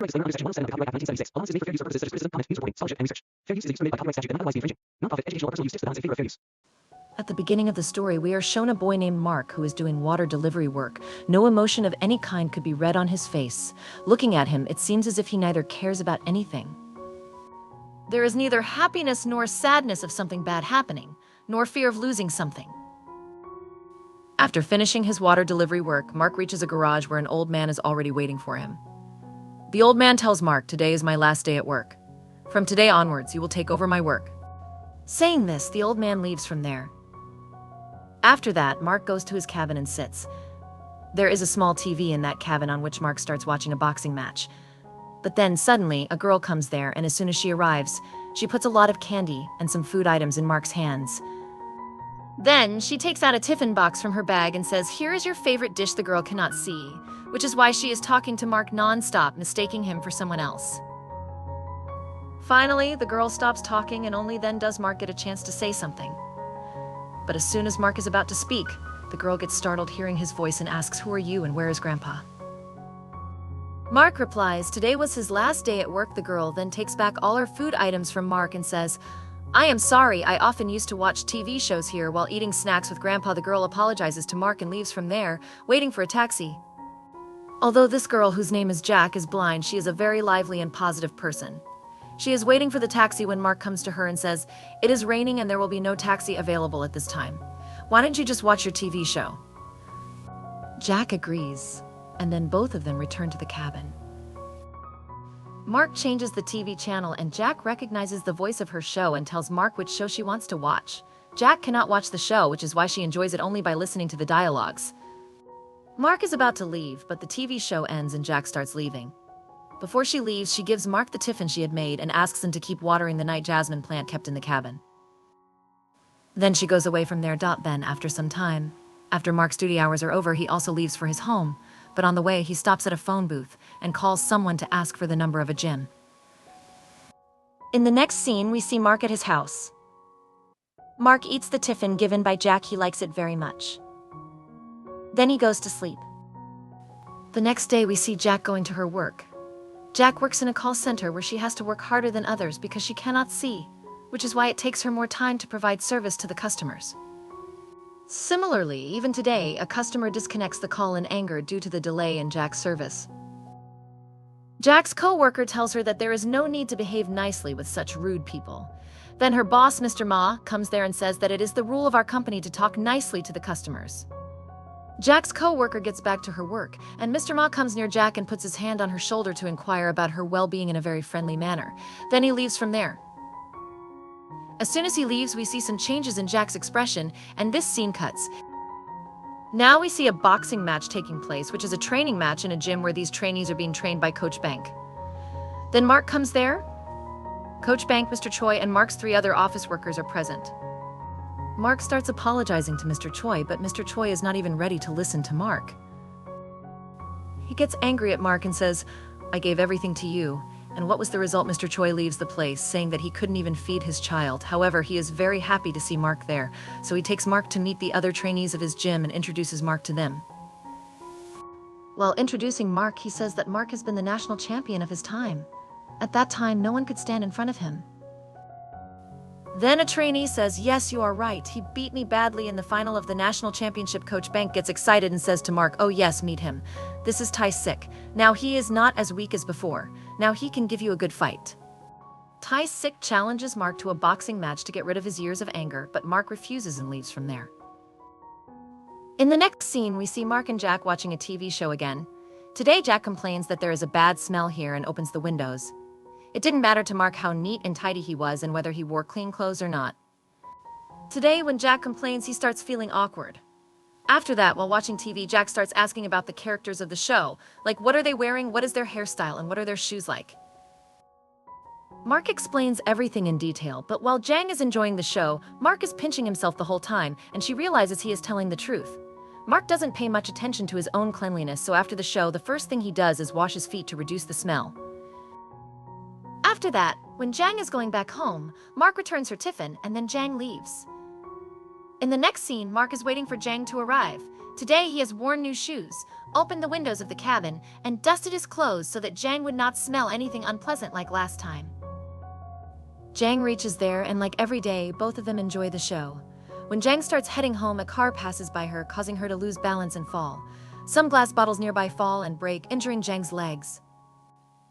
Disclaimer under Section 107 of the Copyright Act of 1976. All use is made for fair use for purposes such as criticism, comments, news reporting, scholarship, and research. Fair use is a use permitted by copyright statute that nonetheless be infringing. Non-profit, educational, or personal use tips the balance in favor of fair use. At the beginning of the story, we are shown a boy named Mark who is doing water delivery work. No emotion of any kind could be read on his face. Looking at him, it seems as if he neither cares about anything. There is neither happiness nor sadness of something bad happening, nor fear of losing something. After finishing his water delivery work, Mark reaches a garage where an old man is already waiting for him. The old man tells Mark, "Today is my last day at work. From today onwards, you will take over my work." Saying this, the old man leaves from there. After that, Mark goes to his cabin and sits. There is a small TV in that cabin on which Mark starts watching a boxing match. But then, suddenly, a girl comes there, and as soon as she arrives, she puts a lot of candy and some food items in Mark's hands. Then, she takes out a tiffin box from her bag and says, "Here is your favorite dish the girl cannot see," which is why she is talking to Mark non-stop, mistaking him for someone else. Finally, the girl stops talking, and only then does Mark get a chance to say something. But as soon as Mark is about to speak, the girl gets startled hearing his voice and asks, "Who are you and where is Grandpa?" Mark replies, today was his last day at work. The girl then takes back all her food items from Mark and says, "I am sorry, I often used to watch TV shows here while eating snacks with Grandpa." The girl apologizes to Mark and leaves from there, waiting for a taxi. Although this girl, whose name is Jack, is blind, she is a very lively and positive person. She is waiting for the taxi when Mark comes to her and says, "It is raining and there will be no taxi available at this time. Why don't you just watch your TV show?" Jack agrees, and then both of them return to the cabin. Mark changes the TV channel and Jack recognizes the voice of her show and tells Mark which show she wants to watch. Jack cannot watch the show, which is why she enjoys it only by listening to the dialogues. Mark is about to leave, but the TV show ends and Jack starts leaving. Before she leaves, she gives Mark the tiffin she had made and asks him to keep watering the night jasmine plant kept in the cabin. Then she goes away from there. Then, after some time, after Mark's duty hours are over, he also leaves for his home, but on the way he stops at a phone booth and calls someone to ask for the number of a gym. In the next scene, we see Mark at his house. Mark eats the tiffin given by Jack. He likes it very much. Then he goes to sleep. The next day, we see Jack going to her work. Jack works in a call center where she has to work harder than others because she cannot see, which is why it takes her more time to provide service to the customers. Similarly, even today, a customer disconnects the call in anger due to the delay in Jack's service. Jack's co-worker tells her that there is no need to behave nicely with such rude people. Then her boss, Mr. Ma, comes there and says that it is the rule of our company to talk nicely to the customers. Jack's co-worker gets back to her work, and Mr. Ma comes near Jack and puts his hand on her shoulder to inquire about her well-being in a very friendly manner. Then he leaves from there. As soon as he leaves, we see some changes in Jack's expression, and this scene cuts. Now we see a boxing match taking place, which is a training match in a gym where these trainees are being trained by Coach Bank. Then Mark comes there. Coach Bank, Mr. Choi, and Mark's 3 other office workers are present. Mark starts apologizing to Mr. Choi, but Mr. Choi is not even ready to listen to Mark. He gets angry at Mark and says, "I gave everything to you." And what was the result? Mr. Choi leaves the place, saying that he couldn't even feed his child. However, he is very happy to see Mark there, so he takes Mark to meet the other trainees of his gym and introduces Mark to them. While introducing Mark, he says that Mark has been the national champion of his time. At that time, no one could stand in front of him. Then a trainee says, "Yes, you are right. He beat me badly in the final of the national championship." Coach Bank gets excited and says to Mark, "Oh yes, meet him. This is Tai Sik. Now he is not as weak as before. Now he can give you a good fight." Tai Sik challenges Mark to a boxing match to get rid of his years of anger, but Mark refuses and leaves from there. In the next scene, we see Mark and Jack watching a TV show again. Today, Jack complains that there is a bad smell here and opens the windows. It didn't matter to Mark how neat and tidy he was and whether he wore clean clothes or not. Today, when Jack complains, he starts feeling awkward. After that, while watching TV, Jack starts asking about the characters of the show, like what are they wearing, what is their hairstyle, and what are their shoes like. Mark explains everything in detail, but while Jang is enjoying the show, Mark is pinching himself the whole time, and she realizes he is telling the truth. Mark doesn't pay much attention to his own cleanliness, so after the show, the first thing he does is wash his feet to reduce the smell. After that, when Jang is going back home, Mark returns her tiffin and then Jang leaves. In the next scene, Mark is waiting for Jang to arrive. Today, he has worn new shoes, opened the windows of the cabin, and dusted his clothes so that Jang would not smell anything unpleasant like last time. Jang reaches there, and like every day, both of them enjoy the show. When Jang starts heading home, a car passes by her, causing her to lose balance and fall. Some glass bottles nearby fall and break, injuring Jang's legs.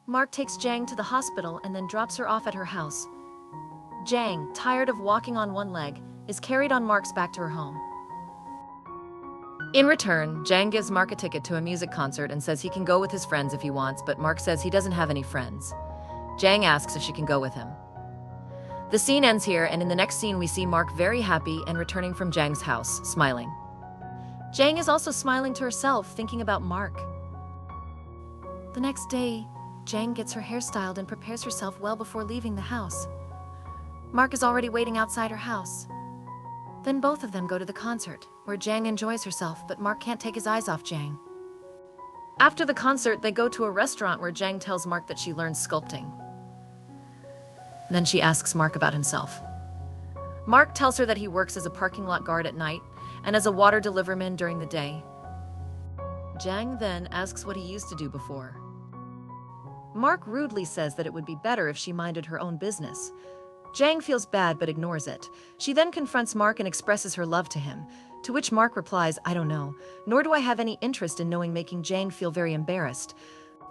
Mark takes Jang to the hospital and then drops her off at her house. Jang, tired of walking on one leg, is carried on Mark's back to her home. In return, Jang gives Mark a ticket to a music concert and says he can go with his friends if he wants, but Mark says he doesn't have any friends. Jang asks if she can go with him. The scene ends here, and in the next scene we see Mark very happy and returning from Jang's house, smiling. Jang is also smiling to herself, thinking about Mark. The next day, Jang gets her hair styled and prepares herself well before leaving the house. Mark is already waiting outside her house. Then both of them go to the concert, where Jang enjoys herself, but Mark can't take his eyes off Jang. After the concert, they go to a restaurant where Jang tells Mark that she learns sculpting. Then she asks Mark about himself. Mark tells her that he works as a parking lot guard at night and as a water deliverman during the day. Jang then asks what he used to do before. Mark rudely says that it would be better if she minded her own business. Jang feels bad but ignores it. She then confronts Mark and expresses her love to him, to which Mark replies, "I don't know, nor do I have any interest in knowing," making Jang feel very embarrassed.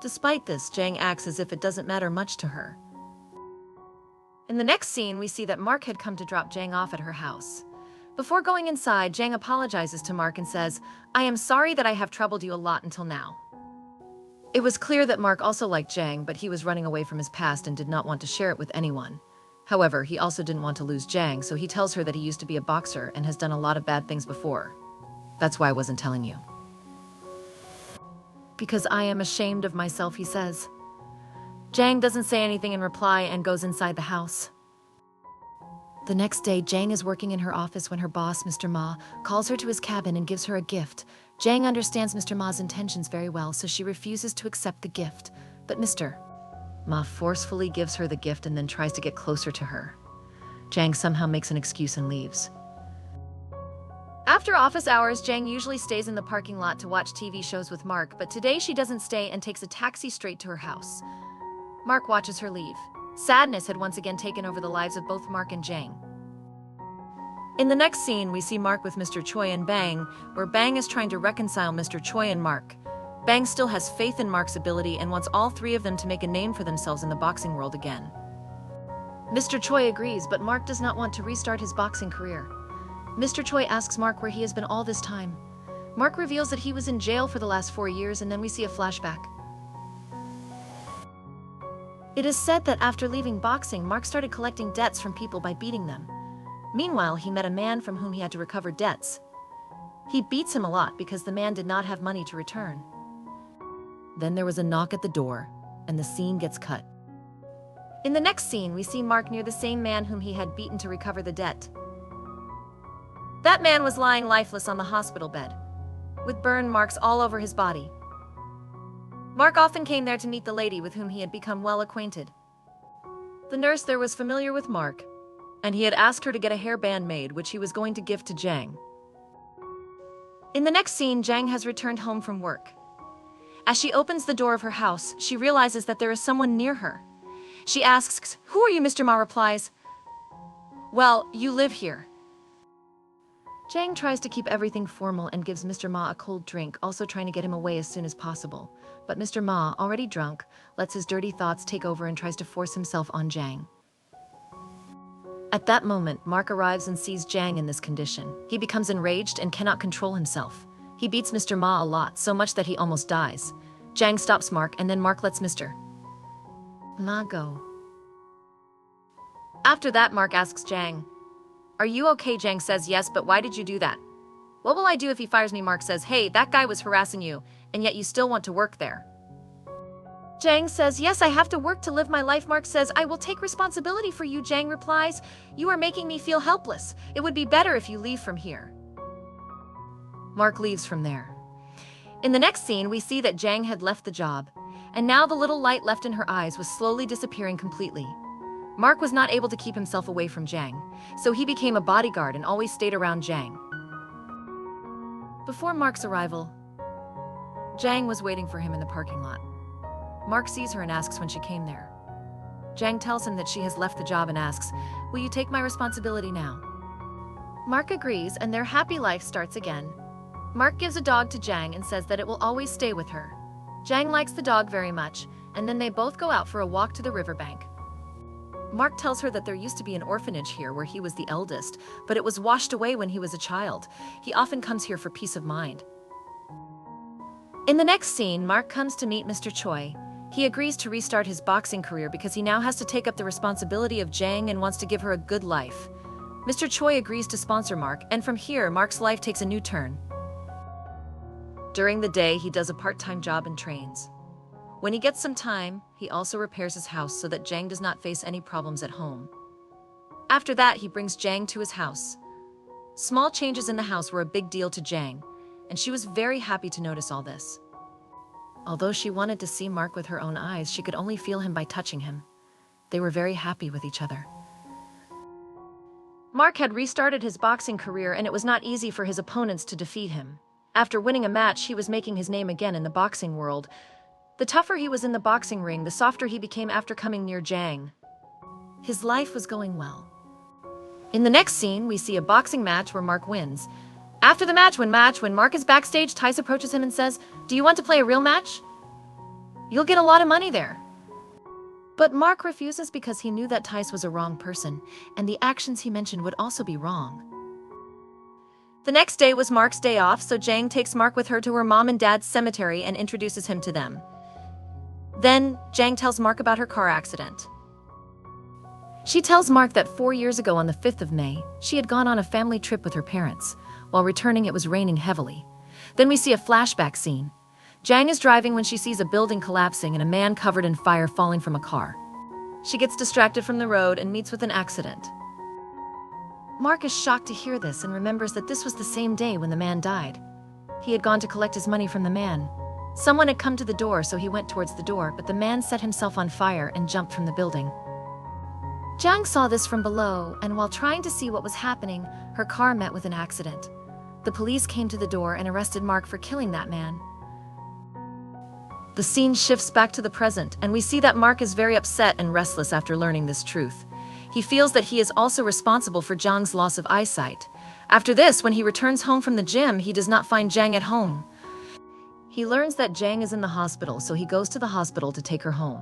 Despite this, Jang acts as if it doesn't matter much to her. In the next scene, we see that Mark had come to drop Jang off at her house. Before going inside, Jang apologizes to Mark and says, "I am sorry that I have troubled you a lot until now." It was clear that Mark also liked Jang, but he was running away from his past and did not want to share it with anyone. However, he also didn't want to lose Jang, so he tells her that he used to be a boxer and has done a lot of bad things before. "That's why I wasn't telling you." "Because I am ashamed of myself," he says. Jang doesn't say anything in reply and goes inside the house. The next day, Jang is working in her office when her boss, Mr. Ma, calls her to his cabin and gives her a gift. Jang understands Mr. Ma's intentions very well, so she refuses to accept the gift. But Mr. Ma forcefully gives her the gift and then tries to get closer to her. Jang somehow makes an excuse and leaves. After office hours, Jang usually stays in the parking lot to watch TV shows with Mark, but today she doesn't stay and takes a taxi straight to her house. Mark watches her leave. Sadness had once again taken over the lives of both Mark and Jang. In the next scene, we see Mark with Mr. Choi and Bang, where Bang is trying to reconcile Mr. Choi and Mark. Bang still has faith in Mark's ability and wants all three of them to make a name for themselves in the boxing world again. Mr. Choi agrees, but Mark does not want to restart his boxing career. Mr. Choi asks Mark where he has been all this time. Mark reveals that he was in jail for the last 4 years, and then we see a flashback. It is said that after leaving boxing, Mark started collecting debts from people by beating them. Meanwhile, he met a man from whom he had to recover debts. He beats him a lot because the man did not have money to return. Then there was a knock at the door, and the scene gets cut. In the next scene, we see Mark near the same man whom he had beaten to recover the debt. That man was lying lifeless on the hospital bed, with burn marks all over his body. Mark often came there to meet the lady with whom he had become well acquainted. The nurse there was familiar with Mark, and he had asked her to get a hairband made, which he was going to give to Jang. In the next scene, Jang has returned home from work. As she opens the door of her house, she realizes that there is someone near her. She asks, "Who are you?" Mr. Ma replies, "Well, you live here." Jang tries to keep everything formal and gives Mr. Ma a cold drink, also trying to get him away as soon as possible. But Mr. Ma, already drunk, lets his dirty thoughts take over and tries to force himself on Jang. At that moment, Mark arrives and sees Jang in this condition. He becomes enraged and cannot control himself. He beats Mr. Ma a lot, so much that he almost dies. Jang stops Mark, and then Mark lets Mr. Ma go. After that, Mark asks Jang, "Are you okay?" Jang says yes, but why did you do that? "What will I do if he fires me?" Mark says, "Hey, that guy was harassing you, and yet you still want to work there." Jang says, "Yes, I have to work to live my life." Mark says, "I will take responsibility for you." Jang replies, "You are making me feel helpless. It would be better if you leave from here." Mark leaves from there. In the next scene, we see that Jang had left the job, and now the little light left in her eyes was slowly disappearing completely. Mark was not able to keep himself away from Jang, so he became a bodyguard and always stayed around Jang. Before Mark's arrival, Jang was waiting for him in the parking lot. Mark sees her and asks when she came there. Jang tells him that she has left the job and asks, "Will you take my responsibility now?" Mark agrees and their happy life starts again. Mark gives a dog to Jang and says that it will always stay with her. Jang likes the dog very much, and then they both go out for a walk to the riverbank. Mark tells her that there used to be an orphanage here where he was the eldest, but it was washed away when he was a child. He often comes here for peace of mind. In the next scene, Mark comes to meet Mr. Choi. He agrees to restart his boxing career because he now has to take up the responsibility of Jang and wants to give her a good life. Mr. Choi agrees to sponsor Mark, and from here, Mark's life takes a new turn. During the day, he does a part-time job and trains. When he gets some time, he also repairs his house so that Jang does not face any problems at home. After that, he brings Jang to his house. Small changes in the house were a big deal to Jang, and she was very happy to notice all this. Although she wanted to see Mark with her own eyes, she could only feel him by touching him. They were very happy with each other. Mark had restarted his boxing career, and it was not easy for his opponents to defeat him. After winning a match, he was making his name again in the boxing world. The tougher he was in the boxing ring, the softer he became after coming near Jang. His life was going well. In the next scene, we see a boxing match where Mark wins. After the match, when Mark is backstage, Tice approaches him and says, "Do you want to play a real match? You'll get a lot of money there." But Mark refuses because he knew that Tice was a wrong person, and the actions he mentioned would also be wrong. The next day was Mark's day off, so Jang takes Mark with her to her mom and dad's cemetery and introduces him to them. Then, Jang tells Mark about her car accident. She tells Mark that 4 years ago on the 5th of May, she had gone on a family trip with her parents. While returning, it was raining heavily. Then we see a flashback scene. Jang is driving when she sees a building collapsing and a man covered in fire falling from a car. She gets distracted from the road and meets with an accident. Mark is shocked to hear this and remembers that this was the same day when the man died. He had gone to collect his money from the man. Someone had come to the door, so he went towards the door, but the man set himself on fire and jumped from the building. Jang saw this from below, and while trying to see what was happening, her car met with an accident. The police came to the door and arrested Mark for killing that man. The scene shifts back to the present, and we see that Mark is very upset and restless after learning this truth. He feels that he is also responsible for Jang's loss of eyesight. After this, when he returns home from the gym, he does not find Jang at home. He learns that Jang is in the hospital, so he goes to the hospital to take her home.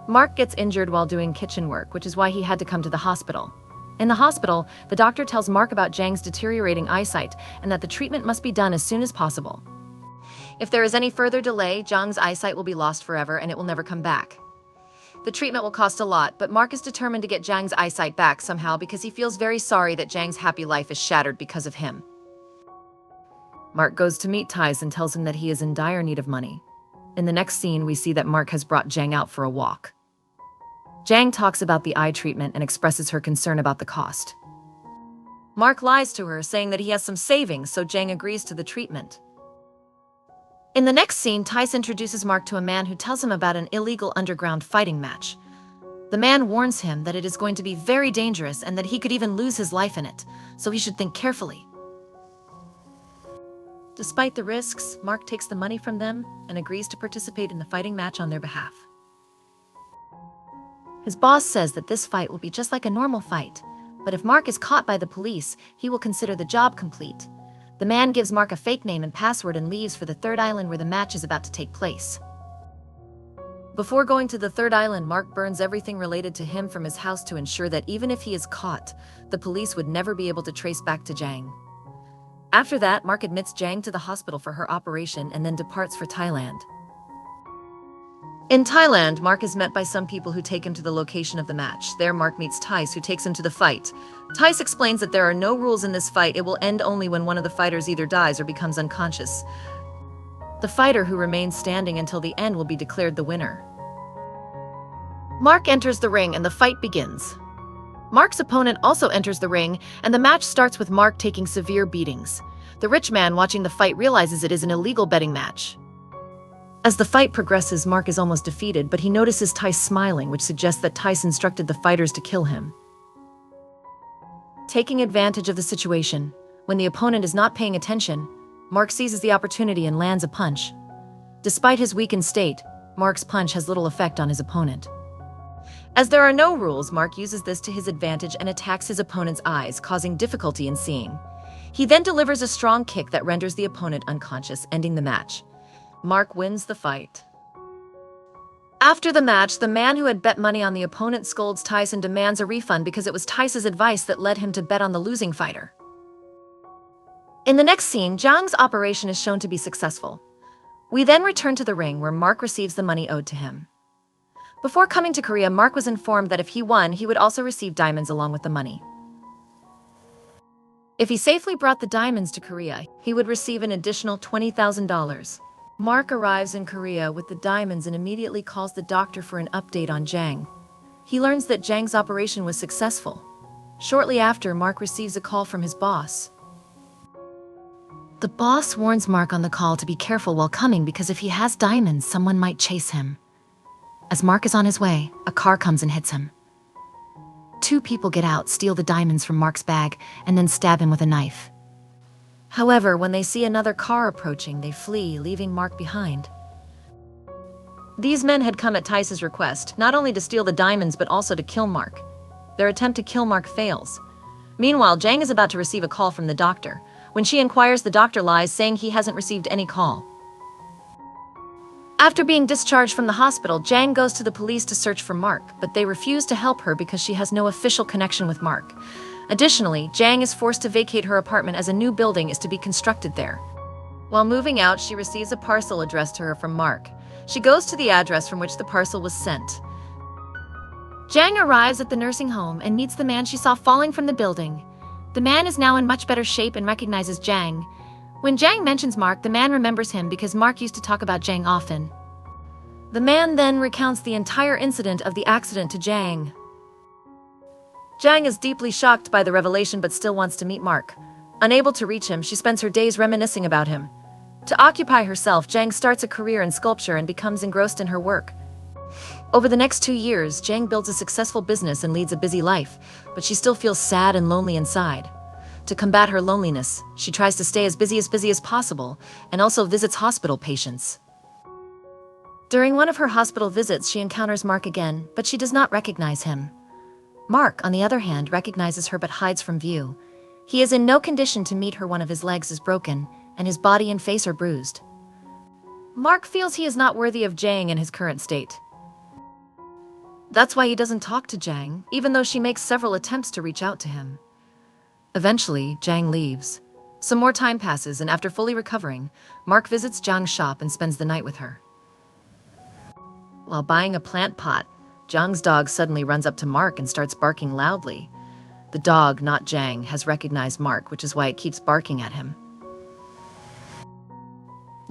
Mark gets injured while doing kitchen work, which is why he had to come to the hospital. In the hospital, the doctor tells Mark about Jang's deteriorating eyesight and that the treatment must be done as soon as possible. If there is any further delay, Jang's eyesight will be lost forever and it will never come back. The treatment will cost a lot, but Mark is determined to get Jang's eyesight back somehow because he feels very sorry that Jang's happy life is shattered because of him. Mark goes to meet Tice and tells him that he is in dire need of money. In the next scene, we see that Mark has brought Jang out for a walk. Jang talks about the eye treatment and expresses her concern about the cost. Mark lies to her, saying that he has some savings, so Jang agrees to the treatment. In the next scene, Tice introduces Mark to a man who tells him about an illegal underground fighting match. The man warns him that it is going to be very dangerous and that he could even lose his life in it, so he should think carefully. Despite the risks, Mark takes the money from them and agrees to participate in the fighting match on their behalf. His boss says that this fight will be just like a normal fight, but if Mark is caught by the police, he will consider the job complete. The man gives Mark a fake name and password and leaves for the third island where the match is about to take place. Before going to the third island, Mark burns everything related to him from his house to ensure that even if he is caught, the police would never be able to trace back to Jang. After that, Mark admits Jang to the hospital for her operation and then departs for Thailand. In Thailand, Mark is met by some people who take him to the location of the match. There, Mark meets Tice, who takes him to the fight. Tice explains that there are no rules in this fight. It will end only when one of the fighters either dies or becomes unconscious. The fighter who remains standing until the end will be declared the winner. Mark enters the ring and the fight begins. Mark's opponent also enters the ring, and the match starts with Mark taking severe beatings. The rich man watching the fight realizes it is an illegal betting match. As the fight progresses, Mark is almost defeated, but he notices Tice smiling, which suggests that Tice instructed the fighters to kill him. Taking advantage of the situation, when the opponent is not paying attention, Mark seizes the opportunity and lands a punch. Despite his weakened state, Mark's punch has little effect on his opponent. As there are no rules, Mark uses this to his advantage and attacks his opponent's eyes, causing difficulty in seeing. He then delivers a strong kick that renders the opponent unconscious, ending the match. Mark wins the fight. After the match, the man who had bet money on the opponent scolds Tice and demands a refund because it was Tice's advice that led him to bet on the losing fighter. In the next scene, Zhang's operation is shown to be successful. We then return to the ring where Mark receives the money owed to him. Before coming to Korea, Mark was informed that if he won, he would also receive diamonds along with the money. If he safely brought the diamonds to Korea, he would receive an additional $20,000. Mark arrives in Korea with the diamonds and immediately calls the doctor for an update on Zhang. He learns that Zhang's operation was successful. Shortly after, Mark receives a call from his boss. The boss warns Mark on the call to be careful while coming because if he has diamonds, someone might chase him. As Mark is on his way, a car comes and hits him. Two people get out, steal the diamonds from Mark's bag, and then stab him with a knife. However, when they see another car approaching, they flee, leaving Mark behind. These men had come at Tice's request, not only to steal the diamonds but also to kill Mark. Their attempt to kill Mark fails. Meanwhile, Zhang is about to receive a call from the doctor. When she inquires, the doctor lies, saying he hasn't received any call. After being discharged from the hospital, Zhang goes to the police to search for Mark, but they refuse to help her because she has no official connection with Mark. Additionally, Zhang is forced to vacate her apartment as a new building is to be constructed there. While moving out, she receives a parcel addressed to her from Mark. She goes to the address from which the parcel was sent. Zhang arrives at the nursing home and meets the man she saw falling from the building. The man is now in much better shape and recognizes Zhang. When Zhang mentions Mark, the man remembers him because Mark used to talk about Zhang often. The man then recounts the entire incident of the accident to Zhang. Zhang is deeply shocked by the revelation but still wants to meet Mark. Unable to reach him, she spends her days reminiscing about him. To occupy herself, Zhang starts a career in sculpture and becomes engrossed in her work. Over the next 2 years, Zhang builds a successful business and leads a busy life, but she still feels sad and lonely inside. To combat her loneliness, she tries to stay as busy as possible and also visits hospital patients. During one of her hospital visits, she encounters Mark again, but she does not recognize him. Mark, on the other hand, recognizes her but hides from view. He is in no condition to meet her. One of his legs is broken, and his body and face are bruised. Mark feels he is not worthy of Zhang in his current state. That's why he doesn't talk to Zhang, even though she makes several attempts to reach out to him. Eventually, Zhang leaves. Some more time passes, and after fully recovering, Mark visits Zhang's shop and spends the night with her. While buying a plant pot, Zhang's dog suddenly runs up to Mark and starts barking loudly. The dog, not Zhang, has recognized Mark, which is why it keeps barking at him.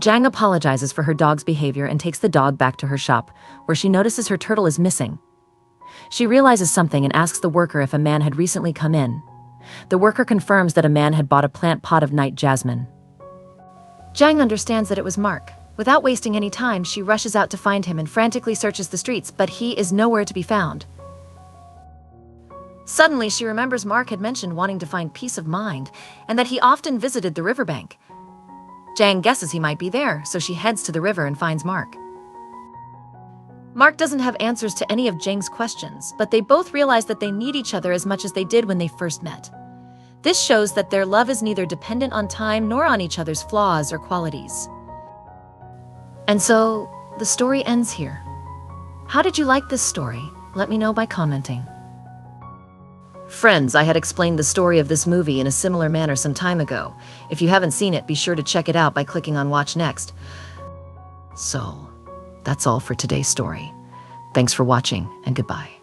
Zhang apologizes for her dog's behavior and takes the dog back to her shop, where she notices her turtle is missing. She realizes something and asks the worker if a man had recently come in. The worker confirms that a man had bought a plant pot of night jasmine. Zhang understands that it was Mark. Without wasting any time, she rushes out to find him and frantically searches the streets, but he is nowhere to be found. Suddenly, she remembers Mark had mentioned wanting to find peace of mind, and that he often visited the riverbank. Zhang guesses he might be there, so she heads to the river and finds Mark. Mark doesn't have answers to any of Zhang's questions, but they both realize that they need each other as much as they did when they first met. This shows that their love is neither dependent on time nor on each other's flaws or qualities. And so, the story ends here. How did you like this story? Let me know by commenting. Friends, I had explained the story of this movie in a similar manner some time ago. If you haven't seen it, be sure to check it out by clicking on Watch Next. So, that's all for today's story. Thanks for watching, and goodbye.